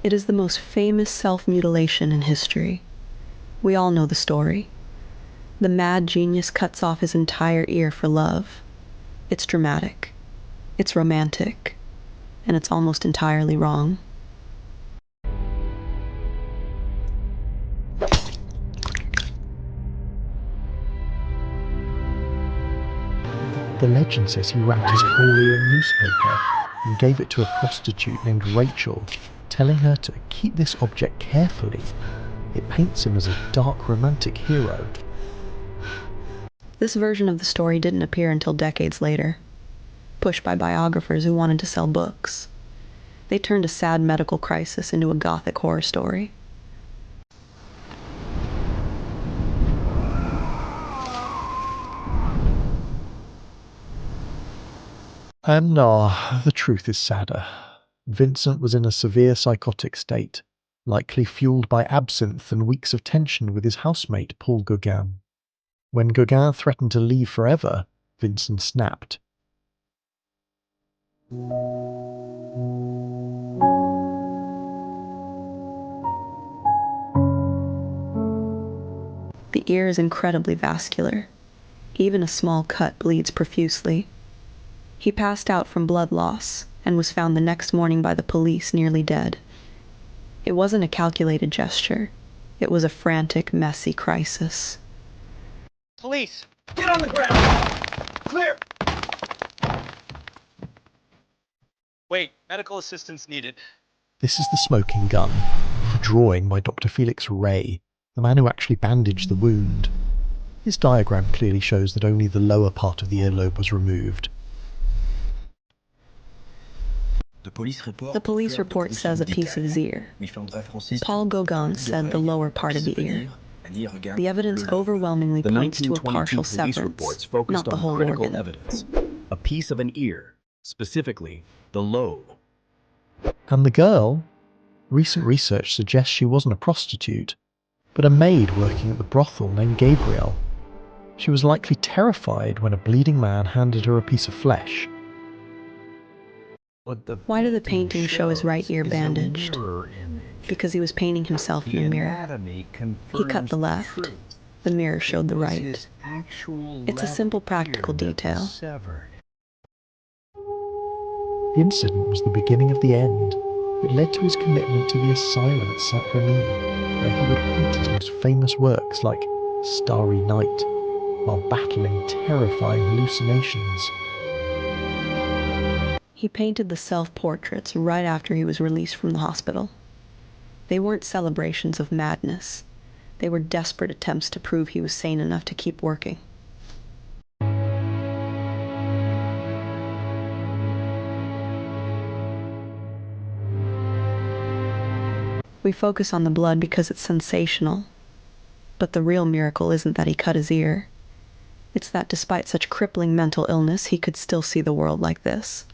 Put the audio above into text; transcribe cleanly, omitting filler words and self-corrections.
It is the most famous self-mutilation in history. We all know the story. The mad genius cuts off his entire ear for love. It's dramatic. It's romantic. And it's almost entirely wrong. The legend says he wrapped his whole ear in newspaper and gave it to a prostitute named Rachel, telling her to keep this object carefully. It paints him as a dark romantic hero. This version of the story didn't appear until decades later, pushed by biographers who wanted to sell books. They turned a sad medical crisis into a gothic horror story. And the truth is sadder. Vincent was in a severe psychotic state, likely fueled by absinthe and weeks of tension with his housemate Paul Gauguin. When Gauguin threatened to leave forever, Vincent snapped. The ear is incredibly vascular. Even a small cut bleeds profusely. He passed out from blood loss and was found the next morning by the police nearly dead. It wasn't a calculated gesture. It was a frantic, messy crisis. Police! Get on the ground! Clear! Wait, medical assistance needed. This is the smoking gun, a drawing by Dr. Felix Ray, the man who actually bandaged the wound. His diagram clearly shows that only the lower part of the earlobe was removed. The police report says a piece of his ear. Paul Gauguin said the lower part of the ear. The evidence overwhelmingly points to a partial severance, not the whole organ. Evidence. A piece of an ear, specifically the lobe. And the girl? Recent research suggests she wasn't a prostitute, but a maid working at the brothel named Gabrielle. She was likely terrified when a bleeding man handed her a piece of flesh. Why did the painting show his right ear bandaged? Because he was painting himself in a mirror. He cut the left. The mirror showed the right. It's a simple practical detail. The incident was the beginning of the end. It led to his commitment to the asylum at Saint-Remy, where he would paint his most famous works like Starry Night, while battling terrifying hallucinations. He painted the self-portraits right after he was released from the hospital. They weren't celebrations of madness. They were desperate attempts to prove he was sane enough to keep working. We focus on the blood because it's sensational. But the real miracle isn't that he cut his ear. It's that despite such crippling mental illness, he could still see the world like this.